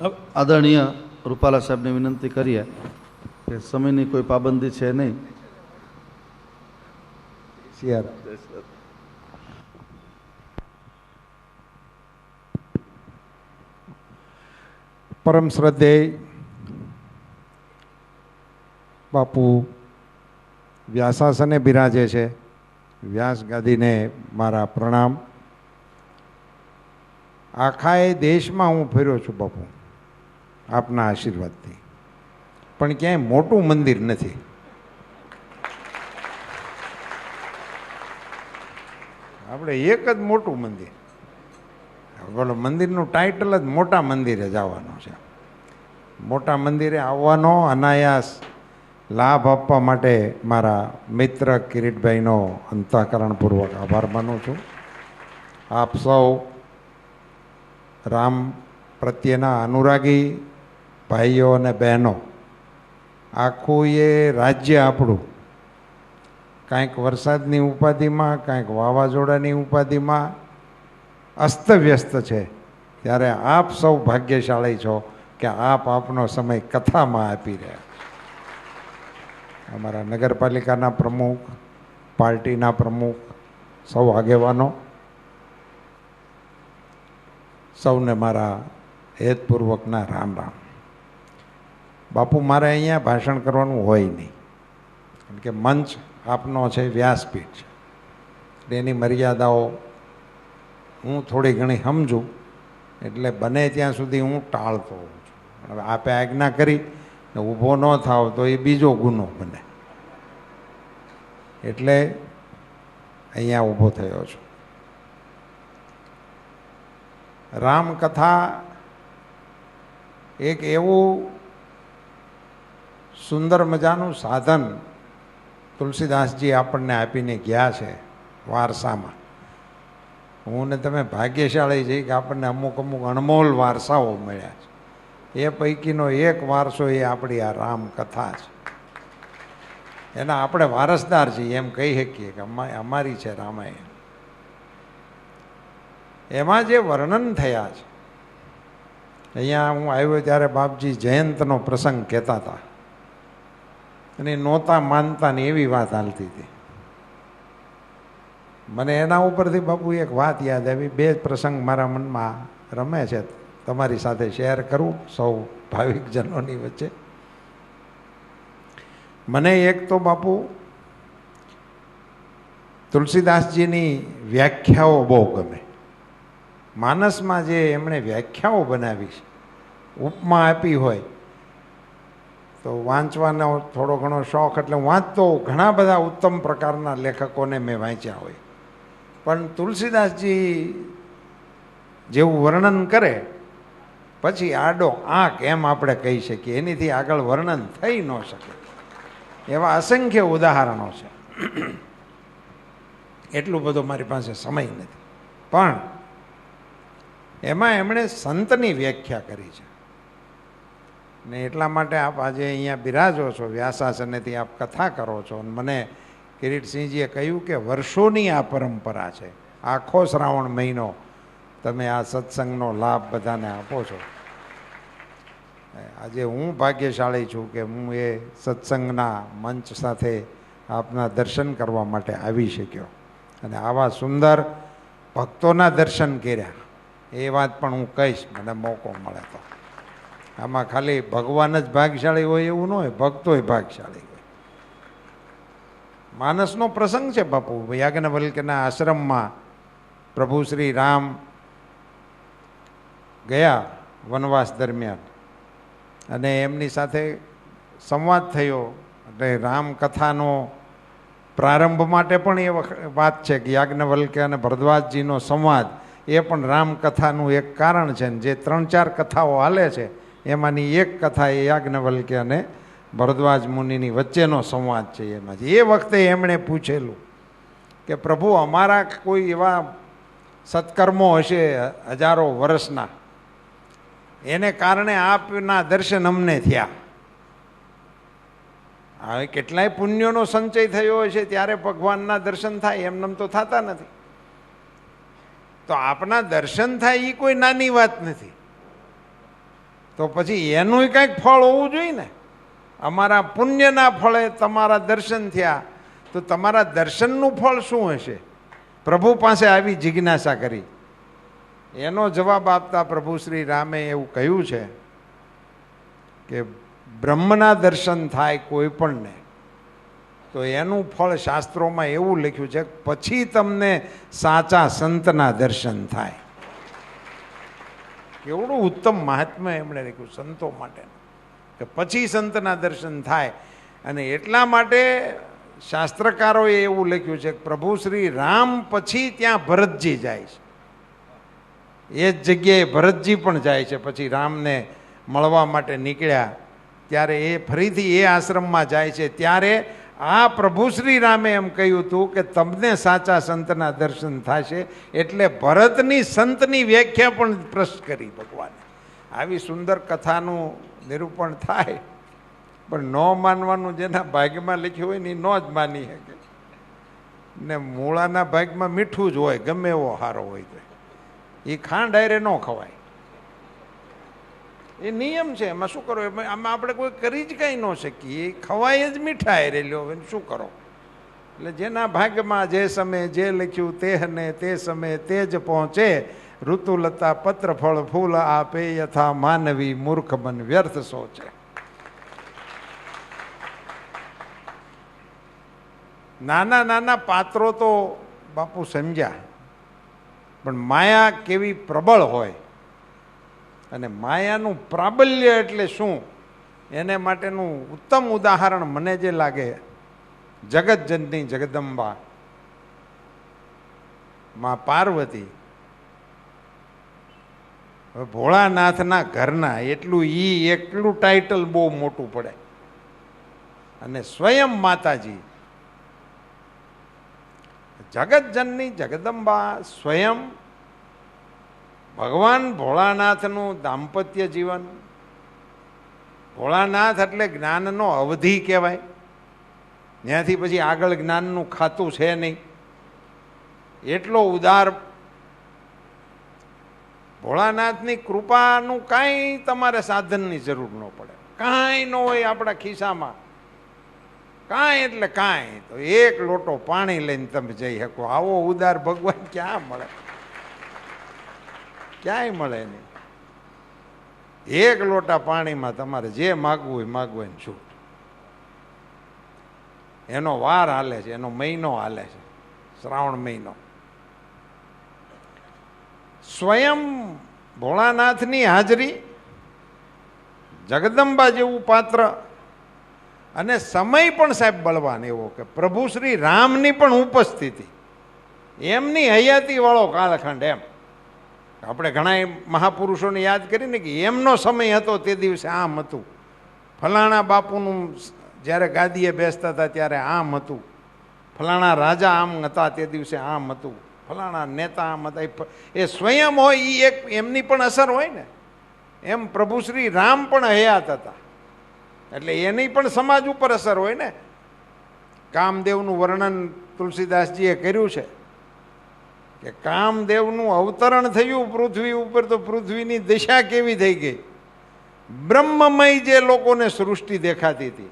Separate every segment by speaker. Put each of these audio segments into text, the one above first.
Speaker 1: આદરણીય રૂપાલા સાહેબને વિનંતી કરીએ કે સમયની કોઈ પાબંદી છે નહીં.
Speaker 2: પરમ શ્રદ્ધેય બાપુ વ્યાસાસને બિરાજે છે. વ્યાસ ગાદીને મારા પ્રણામ. આખા એ દેશમાં હું ફર્યો છું બાપુ આપના આશીર્વાદથી, પણ ક્યાંય મોટું મંદિર નથી. આપણે એક જ મોટું મંદિર, બોલો મંદિરનું ટાઇટલ જ મોટા મંદિરે જવાનું છે. મોટા મંદિરે આવવાનો અનાયાસ લાભ આપવા માટે મારા મિત્ર કિરીટભાઈનો અંતઃકરણપૂર્વક આભાર માનું છું. આપ સૌ રામ પ્રત્યેના અનુરાગી ભાઈઓ અને બહેનો, આખું એ રાજ્ય આપણું કાંઈક વરસાદની ઉપાધિમાં, કાંઈક વાવાઝોડાની ઉપાધિમાં અસ્તવ્યસ્ત છે, ત્યારે આપ સૌ ભાગ્યશાળી છો કે આપ આપનો સમય કથામાં આપી રહ્યા. અમારા નગરપાલિકાના પ્રમુખ, પાર્ટીના પ્રમુખ, સૌ આગેવાનો, સૌને મારા હેતપૂર્વકના રામ રામ. બાપુ, મારે અહીંયા ભાષણ કરવાનું હોય નહીં, કારણ કે મંચ આપનો છે, વ્યાસપીઠ છે, એની મર્યાદાઓ હું થોડી ઘણી સમજું, એટલે બને ત્યાં સુધી હું ટાળતો હોઉં છું. હવે આપે આજ્ઞા કરી ને ઊભો ન થાવ તો એ બીજો ગુનો બને, એટલે અહીંયા ઊભો થયો છું. રામકથા એક એવું સુંદર મજાનું સાધન તુલસીદાસજી આપણને આપીને ગયા છે વારસામાં. હું ને તમે ભાગ્યશાળી છીએ કે આપણને અમુક અમુક અણમોલ વારસાઓ મળ્યા છે. એ પૈકીનો એક વારસો એ આપણી આ રામકથા છે. એના આપણે વારસદાર છીએ એમ કહી શકીએ કે અમારી છે રામાયણ. એમાં જે વર્ણન થયા છે, અહીંયા હું આવ્યો ત્યારે બાપજી જયંતનો પ્રસંગ કહેતા હતા અને નહોતા માનતા ને એવી વાત હાલતી હતી. મને એના ઉપરથી બાપુ એક વાત યાદ આવી. બે પ્રસંગ મારા મનમાં રમે છે, તમારી સાથે શેર કરું સૌ ભાવિકજનોની વચ્ચે. મને એક તો બાપુ તુલસીદાસજીની વ્યાખ્યાઓ બહુ ગમે. માનસમાં જે એમણે વ્યાખ્યાઓ બનાવી છે, ઉપમા આપી હોય તો વાંચવાનો થોડો ઘણો શોખ, એટલે વાંચતો ઘણા બધા ઉત્તમ પ્રકારના લેખકોને મેં વાંચ્યા હોય, પણ તુલસીદાસજી જેવું વર્ણન કરે પછી આડો આંક એમ આપણે કહી શકીએ, એનીથી આગળ વર્ણન થઈ ન શકે એવા અસંખ્ય ઉદાહરણો છે. એટલું બધું મારી પાસે સમય નથી, પણ એમાં એમણે સંતની વ્યાખ્યા કરી છે ને એટલા માટે આપ આજે અહીંયા બિરાજો છો, વ્યાસાસનેથી આપ કથા કરો છો. અને મને કિરીટસિંહજીએ કહ્યું કે વર્ષોની આ પરંપરા છે, આખો શ્રાવણ મહિનો તમે આ સત્સંગનો લાભ બધાને આપો છો. આજે હું ભાગ્યશાળી છું કે હું એ સત્સંગના મંચ સાથે આપના દર્શન કરવા માટે આવી શક્યો અને આવા સુંદર ભક્તોના દર્શન કર્યા. એ વાત પણ હું કહીશ મને મોકો મળે તો. આમાં ખાલી ભગવાન જ ભાગ્યશાળી હોય એવું ન હોય, ભક્તોય ભાગ્યશાળી હોય. માનસનો પ્રસંગ છે બાપુ. યાજ્ઞવલ્ક્યના આશ્રમમાં પ્રભુ શ્રી રામ ગયા વનવાસ દરમિયાન અને એમની સાથે સંવાદ થયો. એટલે રામકથાનો પ્રારંભ માટે પણ એ વાત છે કે યાજ્ઞવલ્ક્ય અને ભરદ્વાજજીનો સંવાદ એ પણ રામકથાનું એક કારણ છે. જે 3-4 કથાઓ હાલે છે એમાંની એક કથા એ યાજ્ઞવલ્ક્ય અને ભરદ્વાજ મુનિની વચ્ચેનો સંવાદ છે. એમાં એ વખતે એમણે પૂછેલું કે પ્રભુ, અમારા કોઈ એવા સત્કર્મો હશે હજારો વર્ષના, એને કારણે આપના દર્શન અમને થયા. હવે કેટલાય પુણ્યોનો સંચય થયો હશે ત્યારે ભગવાનના દર્શન થાય, એમનેમ તો થતા નથી. તો આપના દર્શન થાય એ કોઈ નાની વાત નથી. તો તો પછી એનું કંઈક ફળ હોવું જોઈએ ને. અમારા પુણ્યના ફળે તમારા દર્શન થયા, તો તમારા દર્શનનું ફળ શું હશે? પ્રભુ પાસે આવી જિજ્ઞાસા કરી. એનો જવાબ આપતા પ્રભુ શ્રી રામે એવું કહ્યું છે કે બ્રહ્મના દર્શન થાય કોઈ પણને તો એનું ફળ શાસ્ત્રોમાં એવું લખ્યું છે, પછી તમને સાચા સંતના દર્શન થાય. કેવડું ઉત્તમ મહાત્મા એમણે લખ્યું સંતો માટે, કે પછી સંતના દર્શન થાય. અને એટલા માટે શાસ્ત્રકારોએ એવું લખ્યું છે કે પ્રભુ શ્રી રામ પછી ત્યાં ભરતજી જાય છે. એ જ જગ્યાએ ભરતજી પણ જાય છે. પછી રામને મળવા માટે નીકળ્યા ત્યારે એ ફરીથી એ આશ્રમમાં જાય છે. ત્યારે આ પ્રભુ શ્રી રામે એમ કહ્યું હતું કે તમને સાચા સંતના દર્શન થશે. એટલે ભરતની સંતની વ્યાખ્યા પણ પ્રશ્ન કરી ભગવાને. આવી સુંદર કથાનું નિરૂપણ થાય, પણ ન માનવાનું જેના ભાગ્યમાં લખ્યું હોય ને એ ન જ માની શકે. ને મૂળાના ભાગમાં મીઠું જ હોય, ગમે એવો સારો હોય તો એ ખાંડ હારે ન ખવાય. એ નિયમ છે, એમાં શું કરો? આમાં આપણે કોઈ કરી જ કંઈ ન શકીએ. એ ખવાય જ મીઠા હારે લ્યો, હવે શું કરો? એટલે જેના ભાગ્યમાં જે સમયે જે લખ્યું તે તે સમયે તે જ પહોંચે. ઋતુલતા પત્ર ફળ ફૂલ આપે, યથા માનવી મૂર્ખ મન વ્યર્થ સોચે. નાના નાના પાત્રો તો બાપુ સમજ્યા, પણ માયા કેવી પ્રબળ હોય અને માયાનું પ્રાબલ્ય એટલે શું એને માટેનું ઉત્તમ ઉદાહરણ મને જે લાગે, જગતજનની જગદંબા માં પાર્વતી. ભોળાનાથના ઘરના એટલું ટાઇટલ બહુ મોટું પડે. અને સ્વયં માતાજી જગતજનની જગદંબા સ્વયં ભગવાન ભોળાનાથનું દાંપત્ય જીવન. ભોળાનાથ એટલે જ્ઞાનનો અવધિ કહેવાય. ત્યાંથી પછી આગળ જ્ઞાનનું ખાતું છે નહીં. એટલો ઉદાર ભોળાનાથની કૃપાનું કાંઈ તમારે સાધનની જરૂર ન પડે. કાંઈ ન હોય આપણા ખિસ્સામાં, કાંઈ એટલે કાંઈ. તો એક લોટો પાણી લઈને તમે જઈ શકો. આવો ઉદાર ભગવાન ક્યાં મળે? ક્યાંય મળે નહીં. એક લોટા પાણીમાં તમારે જે માગવું હોય માગવું છૂટ. એનો વાર હાલે છે, એનો મહિનો હાલે છે, શ્રાવણ મહિનો. સ્વયં ભોળાનાથની હાજરી, જગદંબા જેવું પાત્ર. અને સમય પણ સાહેબ બળવાન એવો કે પ્રભુ શ્રી રામની પણ ઉપસ્થિતિ, એમની હયાતી વાળો કાલખંડ. એમ આપણે ઘણા મહાપુરુષોને યાદ કરીને કે એમનો સમય હતો તે દિવસે આમ હતું, ફલાણા બાપુનું જ્યારે ગાદીએ બેસતા હતા ત્યારે આમ હતું, ફલાણા રાજા આમ હતા તે દિવસે આમ હતું, ફલાણા નેતા આમ હતા. એ સ્વયં હોય એ એક એમની પણ અસર હોય ને. એમ પ્રભુ શ્રી રામ પણ હયાત હતા એટલે એની પણ સમાજ ઉપર અસર હોય ને. કામદેવનું વર્ણન તુલસીદાસજીએ કર્યું છે કે કામદેવનું અવતરણ થયું પૃથ્વી ઉપર તો પૃથ્વીની દિશા કેવી થઈ ગઈ. બ્રહ્મમય જે લોકોને સૃષ્ટિ દેખાતી હતી,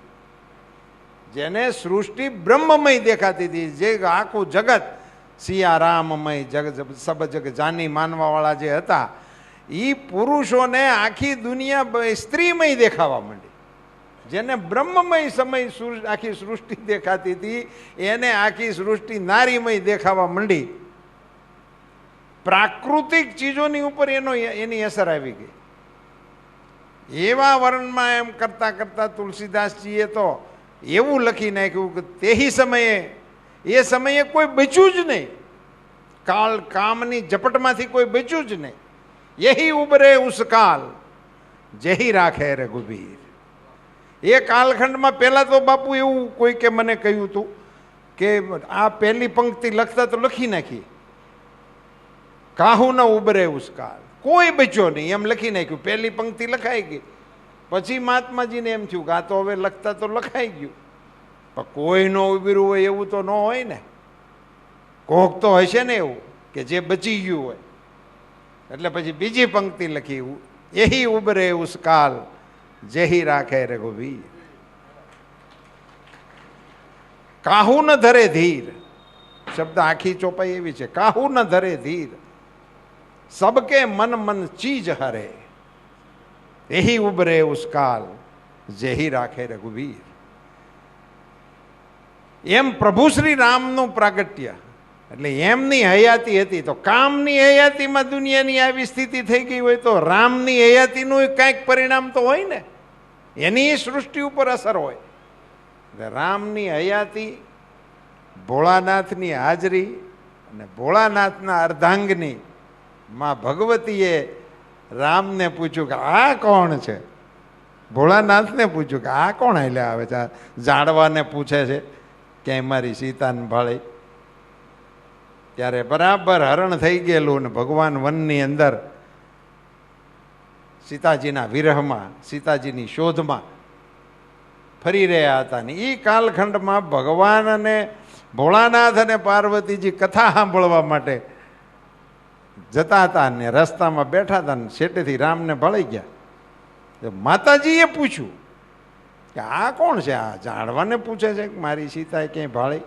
Speaker 2: જેને સૃષ્ટિ બ્રહ્મમય દેખાતી હતી, જે આખું જગત સિયારામમય જગ સબ જગ જાની માનવાવાળા જે હતા, એ પુરુષોને આખી દુનિયા સ્ત્રીમય દેખાવા માંડી. જેને બ્રહ્મમય સમય આખી સૃષ્ટિ દેખાતી હતી એને આખી સૃષ્ટિ નારીમય દેખાવા માંડી. પ્રાકૃતિક ચીજોની ઉપર એની અસર આવી ગઈ. એવા વર્ણનમાં એમ કરતા કરતા તુલસીદાસજીએ તો એવું લખી નાખ્યું કે તેહી સમયે, એ સમયે કોઈ બચ્યું જ નહીં. કામની ઝપટમાંથી કોઈ બચ્યું જ નહીં. યહી ઉબરે ઉસ કાલ જેહી રાખે રઘુબીર. એ કાલખંડમાં પહેલાં તો બાપુ એવું કોઈ કે મને કહ્યું હતું કે આ પહેલી પંક્તિ લખતા તો લખી નાખી, કાહુ ન ઉબરે ઉસ કાલ, કોઈ બચ્યો નહીં એમ લખી નાખ્યું. પહેલી પંક્તિ લખાઈ ગઈ. પછી મહાત્માજીને એમ થયું કે આ તો હવે લખતા તો લખાઈ ગયું, પણ કોઈ ન ઉભર્યું હોય એવું તો ન હોય ને. કોક તો હશે ને એવું કે જે બચી ગયું હોય. એટલે પછી બીજી પંક્તિ લખી यही उबरे उस काल जेही राखे रघुवीर। काहू न धरे धीर, शब्द आखी ચોપાઈ એવી છે, કાહુ ન ધરે ધીર, सबके मन मन चीज हरे, यही उबरे उस काल जेही राखे रघुवीर। એમ પ્રભુ શ્રી રામનું પ્રાગટ્ય એટલે એમની હયાતી હતી, તો કામની હયાતીમાં દુનિયાની આવી સ્થિતિ થઈ ગઈ હોય તો રામની હયાતીનું કંઈક પરિણામ તો હોય ને, એની સૃષ્ટિ ઉપર અસર હોય। રામની હયાતી, ભોળાનાથની હાજરી અને ભોળાનાથના અર્ધાંગની માં ભગવતીએ રામને પૂછ્યું કે આ કોણ છે? ભોળાનાથને પૂછ્યું કે આ કોણ એટલે આવે છે? જાડવાને પૂછે છે ક્યાંય મારી સીતાને ભાળી, ત્યારે બરાબર હરણ થઈ ગયેલું ને ભગવાન વનની અંદર સીતાજીના વિરહમાં, સીતાજીની શોધમાં ફરી રહ્યા હતા ને એ કાલખંડમાં ભગવાન અને ભોળાનાથ અને પાર્વતીજી કથા સાંભળવા માટે જતા હતા ને રસ્તામાં બેઠા હતા ને શેટેથી રામને ભાળી ગયા। માતાજીએ પૂછ્યું કે આ કોણ છે? આ જાણવાને પૂછે છે કે મારી સીતાએ ક્યાંય ભાળી,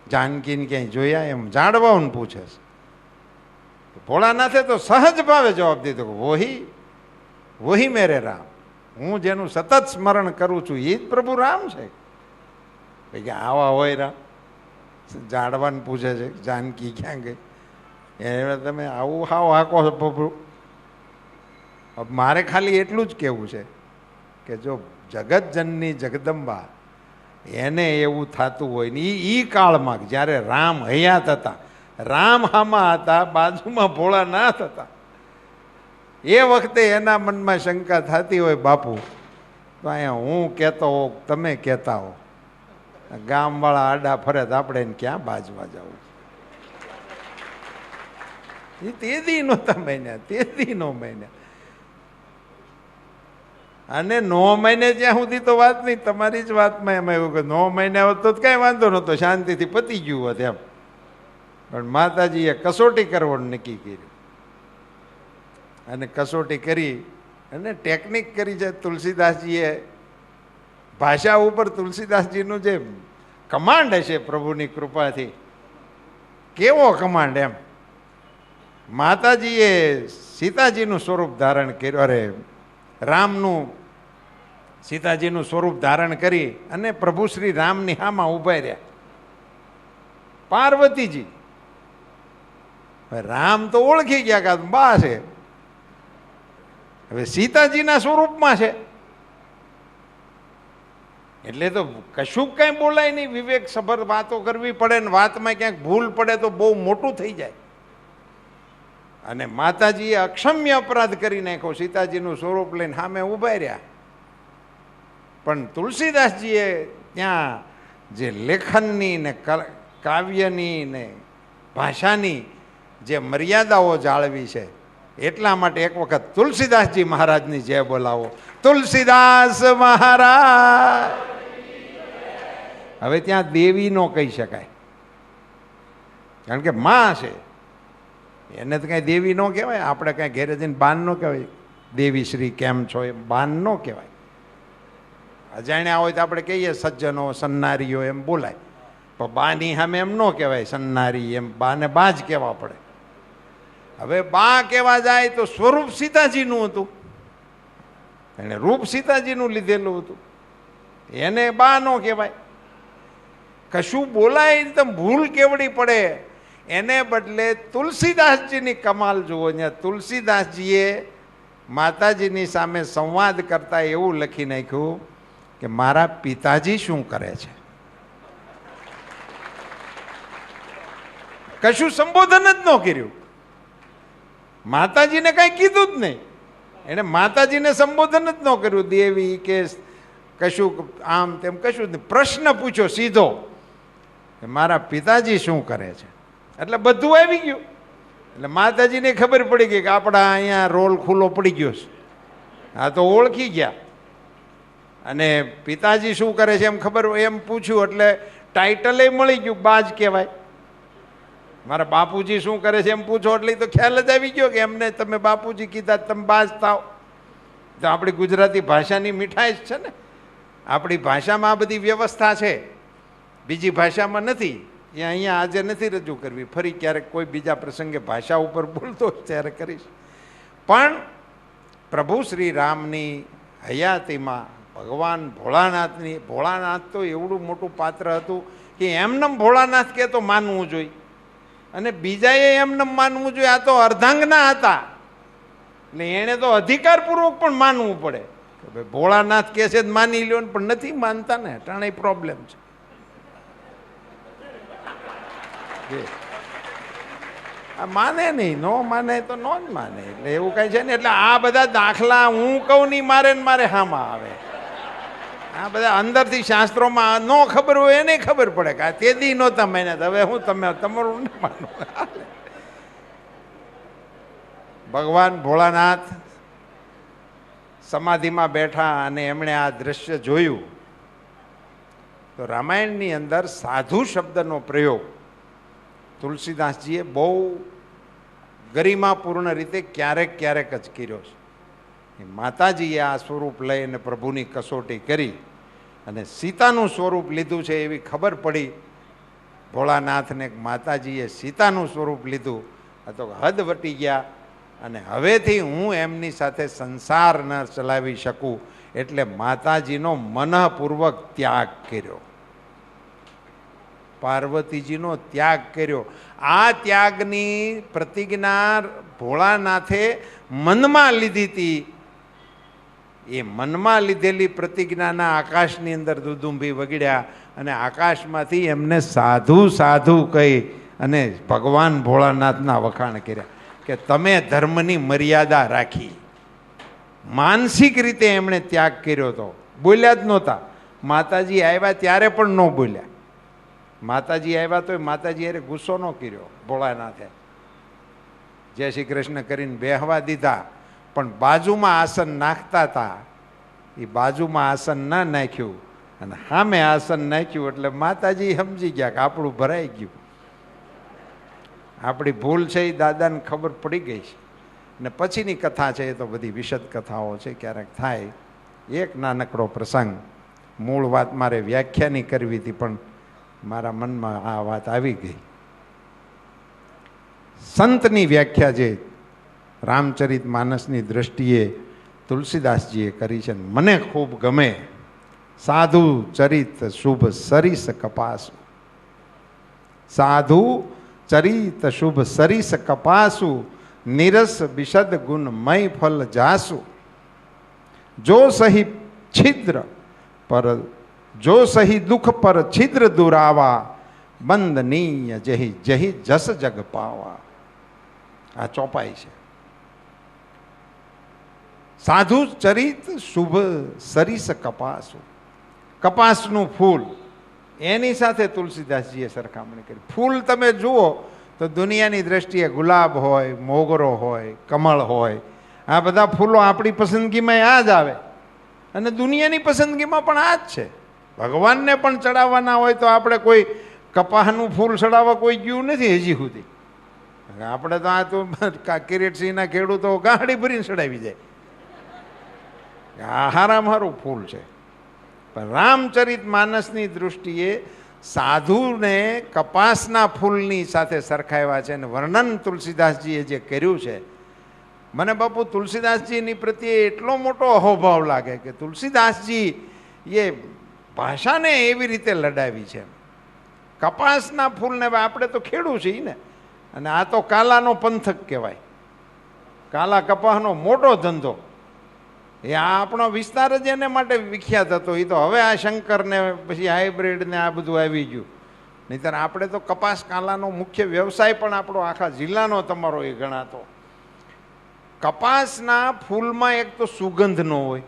Speaker 2: જાનકીને ક્યાંય જોયા, એમ જાણવાને પૂછે છે। ભોળાનાથે તો સહજ ભાવે જવાબ દીધો કે વહી મેરે રામ, હું જેનું સતત સ્મરણ કરું છું એ જ પ્રભુ રામ છે। કે આવા હોય રામ? જાડવાને પૂછે છે જાનકી ક્યાં ગઈ? એ તમે આવું હાવ હાકો છો પ્રભુ? મારે ખાલી એટલું જ કહેવું છે કે જો જગતજનની જગદંબા એને એવું થતું હોય ને એ કાળમાં જ્યારે રામ હયાત હતા, રામ હામાં હતા, બાજુમાં ભોળાનાથ હતા, એ વખતે એના મનમાં શંકા થતી હોય બાપુ તો અહીંયા હું કહેતો હો, તમે કહેતા હો, ગામવાળા આડા ફરે તો આપણે એને ક્યાં બાજવા જવું? એ તેદી નહોતા માન્યા, તેદી નો માન્યા, અને 9 મહિને જ્યાં સુધી તો વાત નહીં, તમારી જ વાતમાં એમ આવ્યું કે 9 મહિના હોત તો કાંઈ વાંધો નહોતો, શાંતિથી પતી ગયું હોત એમ, પણ માતાજીએ કસોટી કરવાનું નક્કી કર્યું અને કસોટી કરી અને ટેકનિક કરી છે તુલસીદાસજીએ। ભાષા ઉપર તુલસીદાસજીનું જે કમાન્ડ હશે પ્રભુની કૃપાથી, કેવો કમાન્ડ એમ! માતાજીએ સીતાજીનું સ્વરૂપ ધારણ કર્યું, અરે રામનું સીતાજીનું સ્વરૂપ ધારણ કરી અને પ્રભુ શ્રી રામની હામાં ઉભા રહ્યા। પાર્વતીજી રામ તો ઓળખી ગયા કે બા છે, હવે સીતાજીના સ્વરૂપમાં છે એટલે તો કશું કઈ બોલાય નહીં, વિવેક સભર વાતો કરવી પડે ને વાતમાં ક્યાંક ભૂલ પડે તો બહુ મોટું થઈ જાય। અને માતાજીએ અક્ષમ્ય અપરાધ કરી નાખ્યો, સીતાજીનું સ્વરૂપ લઈને સામે ઉભા રહ્યા, પણ તુલસીદાસજીએ ત્યાં જે લેખનની ને કાવ્યની ને ભાષાની જે મર્યાદાઓ જાળવી છે એટલા માટે એક વખત તુલસીદાસજી મહારાજની જય બોલાવો। તુલસીદાસ મહારાજ! હવે ત્યાં દેવી નો કહી શકાય, કારણ કે માં છે, એને તો કાંઈ દેવી ન કહેવાય, આપણે કાંઈ ઘેરે જઈને બાન ન કહેવાય, દેવી શ્રી કેમ છો એમ બાન ન કહેવાય। અજાણ્યા હોય તો આપણે કહીએ સજ્જનો, સન્નારીઓ એમ બોલાય, પણ બાની સામે એમ ન કહેવાય સન્નારી, એમ બાને બા જ કહેવા પડે। હવે બા કહેવા જાય તો સ્વરૂપ સીતાજીનું હતું, એને રૂપ સીતાજીનું લીધેલું હતું, એને બા ન કહેવાય। કશું બોલાય તો ભૂલ કેવડી પડે, એને બદલે તુલસીદાસજીની કમાલ જુઓ। ત્યાં તુલસીદાસજીએ માતાજીની સામે સંવાદ કરતા એવું લખી નાખ્યું કે મારા પિતાજી શું કરે છે? કશું સંબોધન જ ન કર્યું, માતાજીને કાંઈ કીધું જ નહીં, એને માતાજીને સંબોધન જ ન કર્યું, દેવી કે કશું આમ તેમ કશું જ નહીં। પ્રશ્ન પૂછ્યો સીધો કે મારા પિતાજી શું કરે છે? એટલે બધું આવી ગયું। એટલે માતાજીને ખબર પડી ગઈ કે આપણા અહીંયા રોલ ખુલ્લો પડી ગયો છે, આ તો ઓળખી ગયા। અને પિતાજી શું કરે છે એમ ખબર, એમ પૂછ્યું એટલે ટાઇટલે મળી ગયું, બાજ કહેવાય। મારા બાપુજી શું કરે છે એમ પૂછો એટલે તો ખ્યાલ જ આવી ગયો કે એમને તમે બાપુજી કીધા તમે બાજ થાવ. તો આપણી ગુજરાતી ભાષાની મીઠાઈ જ છે ને. આપણી ભાષામાં આ બધી વ્યવસ્થા છે, બીજી ભાષામાં નથી. એ અહીંયા આજે નથી રજૂ કરવી, ફરી ક્યારેક કોઈ બીજા પ્રસંગે ભાષા ઉપર બોલતો ત્યારે કરીશ. પણ પ્રભુ શ્રી રામની હયાતીમાં ભગવાન ભોળાનાથ તો એવડું મોટું પાત્ર હતું કે એમનેમ ભોળાનાથ કે તો માનવું જોઈએ, અને બીજાએ એમનેમ માનવું જોઈએ. આ તો અર્ધાંગના હતા એટલે એણે તો અધિકારપૂર્વક પણ માનવું પડે કે ભાઈ ભોળાનાથ કે છે માની લ્યો, પણ નથી માનતા ને, ટાણે પ્રોબ્લેમ છે. માને નહીં, નો માને તો નો જ માને, એટલે એવું કઈ છે ને. એટલે આ બધા દાખલા હું કહું નહીં મારે ને મારે હામાં આવે. આ બધા અંદરથી શાસ્ત્રોમાં ન ખબર હોય એને ખબર પડે કે આ તેદી નહોતા મહેનત. હવે હું તમે તમારું ન માનો. ભગવાન ભોળાનાથ સમાધિમાં બેઠા અને એમણે આ દ્રશ્ય જોયું તો રામાયણની અંદર સાધુ શબ્દનો પ્રયોગ તુલસીદાસજીએ બહુ ગરિમાપૂર્ણ રીતે ક્યારેક ક્યારેક જ કર્યો છે. માતાજીએ આ સ્વરૂપ લઈ અને પ્રભુની કસોટી કરી અને સીતાનું સ્વરૂપ લીધું છે એવી ખબર પડી ભોળાનાથને. માતાજીએ સીતાનું સ્વરૂપ લીધું આ તો હદ વટી ગયા, અને હવેથી હું એમની સાથે સંસાર ન ચલાવી શકું એટલે માતાજીનો મનઃપૂર્વક ત્યાગ કર્યો, પાર્વતીજીનો ત્યાગ કર્યો. આ ત્યાગની પ્રતિજ્ઞા ભોળાનાથે મનમાં લીધી હતી. એ મનમાં લીધેલી પ્રતિજ્ઞાના આકાશની અંદર દુદુંભી વગડ્યા અને આકાશમાંથી એમને સાધુ સાધુ કહી અને ભગવાન ભોળાનાથના વખાણ કર્યા કે તમે ધર્મની મર્યાદા રાખી. માનસિક રીતે એમણે ત્યાગ કર્યો હતો, બોલ્યા જ નહોતા. માતાજી આવ્યા ત્યારે પણ ન બોલ્યા. માતાજી આવ્યા તો માતાજી અરે ગુસ્સો ન કર્યો ભોળાનાથે, જય શ્રી કૃષ્ણ કરીને બેહવા દીધા. પણ બાજુમાં આસન નાખતા હતા, એ બાજુમાં આસન ના નાખ્યું અને સામે આસન નાખ્યું એટલે માતાજી સમજી ગયા કે આપણું ભરાઈ ગયું. આપણી ભૂલ છે એ દાદાને ખબર પડી ગઈ છે. ને પછીની કથા છે એ તો બધી વિશદ કથાઓ છે, ક્યારેક થાય. એક નાનકડો પ્રસંગ, મૂળ વાત મારે વ્યાખ્યાની કરવી હતી પણ મારા મનમાં આ વાત આવી ગઈ. સંતની વ્યાખ્યા જે રામચરિત માનસની દ્રષ્ટિએ તુલસીદાસજીએ કરી છે મને ખૂબ ગમે. સાધુ ચરિત શુભ સરીસ કપાસુ, સાધુ ચરિત શુભ સરીસ કપાસુ, નિરસ બિશદ ગુણ મય ફલ જાસુ, જો સહી છિદ્ર પર જો સહી દુઃખ પર છિદ્ર દુરાવા, બંદનીય જહી જહી જસ જગ પાવા. આ ચોપાઈ છે. સાધુ ચરિત શુભ સરીસ કપાસુ, કપાસનું ફૂલ એની સાથે તુલસીદાસજીએ સરખામણી કરી. ફૂલ તમે જુઓ તો દુનિયાની દ્રષ્ટિએ ગુલાબ હોય, મોગરો હોય, કમળ હોય, આ બધા ફૂલો આપણી પસંદગીમાં આ જ આવે અને દુનિયાની પસંદગીમાં પણ આ જ છે. ભગવાનને પણ ચડાવવાના હોય તો આપણે કોઈ કપાસનું ફૂલ ચડાવવા કોઈ ગયું નથી હજી સુધી. આપણે તો આ તો કિરીટસિંહના ખેડૂતો ગાડી ભરીને ચડાવી જાય. આ હારામાં હારું ફૂલ છે. પણ રામચરિત માનસની દૃષ્ટિએ સાધુને કપાસના ફૂલની સાથે સરખાવ્યા છે અને વર્ણન તુલસીદાસજીએ જે કર્યું છે, મને બાપુ તુલસીદાસજીની પ્રત્યે એટલો મોટો અહોભાવ લાગે કે તુલસીદાસજી એ ભાષાને એવી રીતે લડાવી છે. કપાસના ફૂલને આપણે તો ખેડૂ છીએ ને, અને આ તો કાલાનો પંથક કહેવાય. કાલા કપાસનો મોટો ધંધો, એ આ આપણો વિસ્તાર જ એને માટે વિખ્યાત હતો. એ તો હવે આ શંકરને પછી હાઇબ્રિડ ને આ બધું આવી ગયું. નહીંતર આપણે તો કપાસ કાલાનો મુખ્ય વ્યવસાય પણ આપણો આખા જિલ્લાનો તમારો એ ગણાતો. કપાસના ફૂલમાં એક તો સુગંધ ન હોય,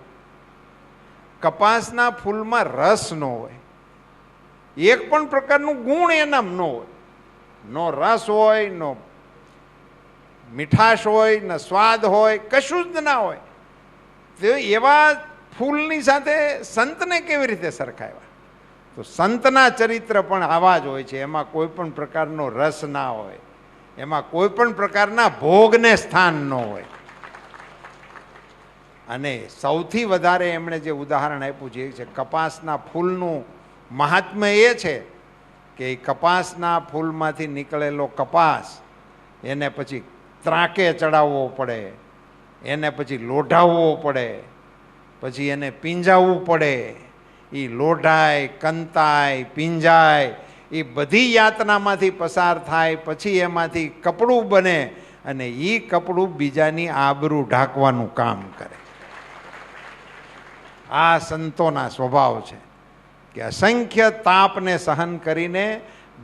Speaker 2: કપાસના ફૂલમાં રસ ન હોય, એક પણ પ્રકારનું ગુણ એનામ ન હોય. નો રસ હોય, નો મીઠાશ હોય, ન સ્વાદ હોય, કશું જ ના હોય. તો એવા ફૂલની સાથે સંતને કેવી રીતે સરખાવ્યા? તો સંતના ચરિત્ર પણ આવા જ હોય છે. એમાં કોઈ પણ પ્રકારનો રસ ના હોય, એમાં કોઈ પણ પ્રકારના ભોગને સ્થાન ન હોય. અને સૌથી વધારે એમણે જે ઉદાહરણ આપ્યું છે એ છે કપાસના ફૂલનું મહાત્મ્ય એ છે કે એ કપાસના ફૂલમાંથી નીકળેલો કપાસ એને પછી ત્રાકે ચડાવવો પડે, એને પછી લોઢાવવો પડે, પછી એને પીંજાવવું પડે. એ લોઢાય, કંતાય, પીંજાય, એ બધી યાતનામાંથી પસાર થાય પછી એમાંથી કપડું બને અને એ કપડું બીજાની આબરૂ ઢાંકવાનું કામ કરે. આ સંતોના સ્વભાવ છે કે અસંખ્ય તાપને સહન કરીને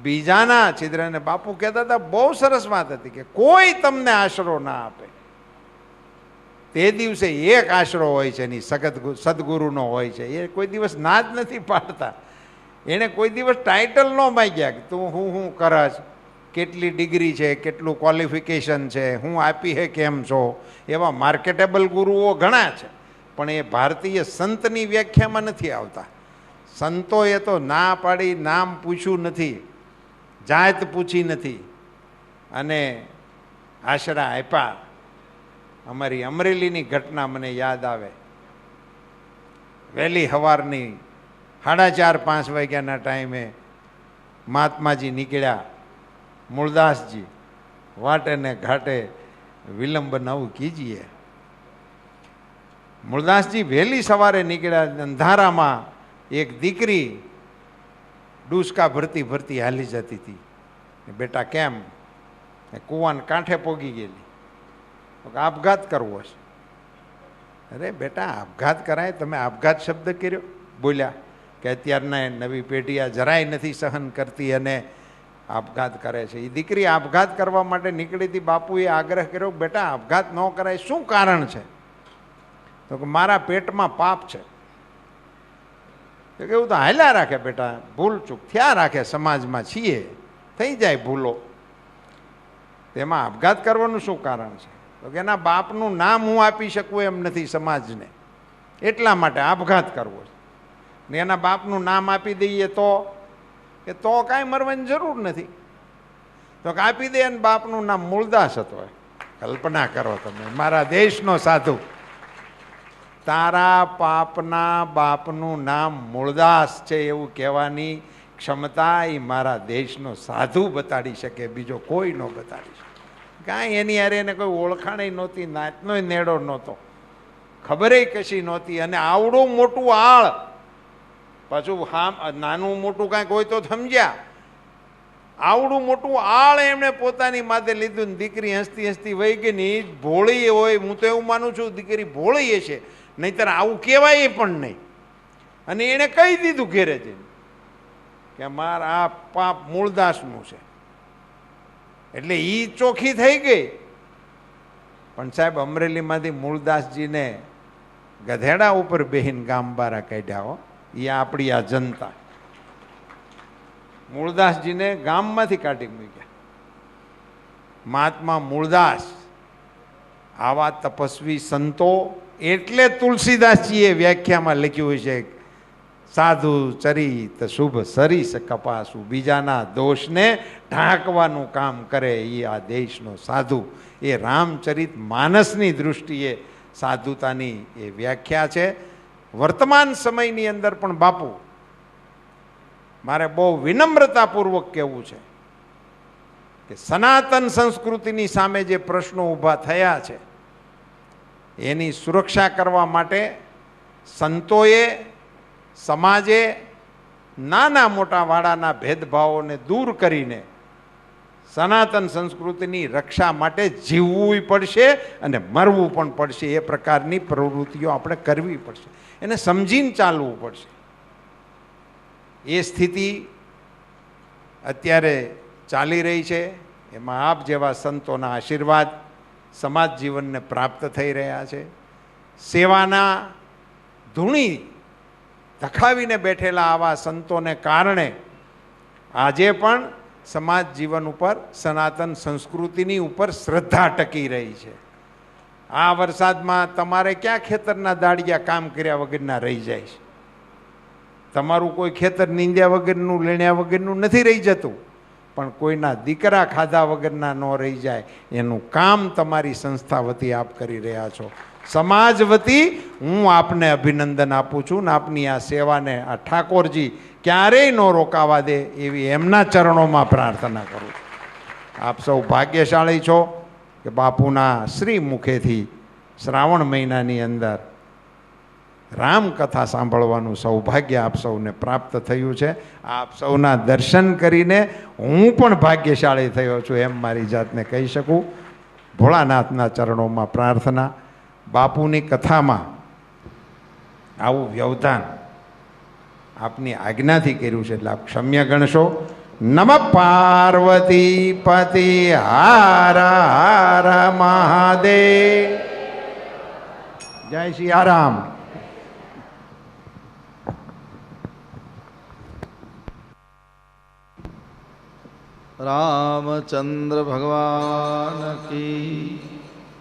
Speaker 2: બીજાના છિદ્રને. બાપુ કહેતા હતા, બહુ સરસ વાત હતી કે કોઈ તમને આશરો ના આપે. તે દિવસે એક આશરો હોય છે એની સદગુરુનો હોય છે. એ કોઈ દિવસ ના જ નથી પાડતા. એણે કોઈ દિવસ ટાઇટલ ન માગ્યા કે તું હું કરસ, કેટલી ડિગ્રી છે, કેટલું ક્વોલિફિકેશન છે, હું આપી હે કેમ છો. એવા માર્કેટેબલ ગુરુઓ ઘણા છે, પણ એ ભારતીય સંતની વ્યાખ્યામાં નથી આવતા. સંતોએ તો ના પાડી, નામ પૂછ્યું નથી, જાત પૂછી નથી અને આશરા આપ્યા. અમારી અમરેલીની ઘટના મને યાદ આવે. વહેલી સવારની 4:30-5 વાગ્યાના ટાઈમે મહાત્માજી નીકળ્યા. મૂળદાસજી વાટે ને ઘાટે વિલંબ નવ કીજીએ. મૂળદાસજી વહેલી સવારે નીકળ્યા. અંધારામાં એક દીકરી ડૂસકા ભરતી ભરતી હાલી જતી હતી. બેટા કેમ? કૂવાને કાંઠે પોગી ગયેલી. આપઘાત કરવો છે. અરે બેટા, આપઘાત કરાય? તમે આપઘાત શબ્દ કર્યો બોલ્યા કે અત્યારના નવી પેઢી આ જરાય નથી સહન કરતી અને આપઘાત કરે છે. એ દીકરી આપઘાત કરવા માટે નીકળી હતી. બાપુએ આગ્રહ કર્યો, બેટા આપઘાત ન કરાય, શું કારણ છે? તો કે મારા પેટમાં પાપ છે. તો કેવું તો હાલ્યા રાખે બેટા, ભૂલ ચૂક થયા રાખે, સમાજમાં છીએ, થઈ જાય ભૂલો. તેમાં આપઘાત કરવાનું શું કારણ છે? તો કે એના બાપનું નામ હું આપી શકું એમ નથી સમાજને, એટલા માટે આપઘાત કરવો છે. ને એના બાપનું નામ આપી દઈએ તો કે તો કાંઈ મરવાની જરૂર નથી. તો કે આપી દે. અને બાપનું નામ મૂળદાસ હતો. કલ્પના કરો તમે, મારા દેશનો સાધુ. તારા પાપના બાપનું નામ મૂળદાસ છે એવું કહેવાની ક્ષમતા એ મારા દેશનો સાધુ બતાડી શકે, બીજો કોઈ ન બતાડી શકે. કાંઈ એની યારે એને કોઈ ઓળખાણ નહોતી, નાતનો નેડો નહોતો, ખબરે કશી નહોતી. અને આવડું મોટું આળ, પાછું હા નાનું મોટું કાંઈક હોય તો સમજ્યા, આવડું મોટું આળ એમણે પોતાની માથે લીધું. ને દીકરી હસતી હસતી વહી ગઈ. ને એ ભોળી હોય, હું તો એવું માનું છું દીકરી ભોળી છે, નહીંતર આવું કહેવાય પણ નહીં. અને એણે કહી દીધું ઘેરે જઈને કે મારા આ પાપ મૂળદાસનું છે. એટલે એ ચોખ્ખી થઈ ગઈ. પણ સાહેબ, અમરેલીમાંથી મૂળદાસજીને ગધેડા ઉપર બેહીને ગામ બારા કાઢ્યા હો. એ આપણી આ જનતા મૂળદાસજીને ગામમાંથી કાઢી મૂક્યા. મહાત્મા મૂળદાસ આવા તપસ્વી સંતો, એટલે તુલસીદાસજીએ વ્યાખ્યામાં લખ્યું છે, સાધુ ચરિત શુભ સરીસ કપાસુ. બીજાના દોષને ઢાંકવાનું કામ કરે એ આ દેશનો સાધુ. એ રામચરિત માનસની દૃષ્ટિએ સાધુતાની એ વ્યાખ્યા છે. વર્તમાન સમયની અંદર પણ બાપુ, મારે બહુ વિનમ્રતાપૂર્વક કહેવું છે કે સનાતન સંસ્કૃતિની સામે જે પ્રશ્નો ઊભા થયા છે એની સુરક્ષા કરવા માટે સંતોએ, સમાજે નાના મોટા વાળાના ભેદભાવોને દૂર કરીને સનાતન સંસ્કૃતિની રક્ષા માટે જીવવું પડશે અને મરવું પણ પડશે. એ પ્રકારની પ્રવૃત્તિઓ આપણે કરવી પડશે, એને સમજીને ચાલવું પડશે. એ સ્થિતિ અત્યારે ચાલી રહી છે. એમાં આપ જેવા સંતોના આશીર્વાદ સમાજ જીવનને પ્રાપ્ત થઈ રહ્યા છે. સેવાના ધૂણી ધખાવીને બેઠેલા આવા સંતોને કારણે આજે પણ સમાજ જીવન ઉપર, સનાતન સંસ્કૃતિની ઉપર શ્રદ્ધા ટકી રહી છે. આ વરસાદમાં તમારે ક્યાં ખેતરના દાડિયા કામ કર્યા વગરના રહી જાય છે? તમારું કોઈ ખેતર નીંદ્યા વગરનું, લેણ્યા વગરનું નથી રહી જતું. પણ કોઈના દીકરા ખાધા વગરના ન રહી જાય એનું કામ તમારી સંસ્થા વતી આપ કરી રહ્યા છો. સમાજ વતી હું આપને અભિનંદન આપું છું ને આપની આ સેવાને આ ઠાકોરજી ક્યારેય ન રોકાવા દે એવી એમના ચરણોમાં પ્રાર્થના કરું છું. આપ સૌ ભાગ્યશાળી છો કે બાપુના શ્રી મુખેથી શ્રાવણ મહિનાની અંદર રામકથા સાંભળવાનું સૌભાગ્ય આપ સૌને પ્રાપ્ત થયું છે. આપ સૌના દર્શન કરીને હું પણ ભાગ્યશાળી થયો છું એમ મારી જાતને કહી શકું. ભોળાનાથના ચરણોમાં પ્રાર્થના. બાપુની કથામાં આવું વ્યવધાન આપની આજ્ઞાથી કર્યું છે એટલે આપ ક્ષમ્ય ગણશો. નમ પાર્વતી પતિ હાર હાર મહાદેવ. જય સિયારામ.
Speaker 1: रामचंद्र भगवान की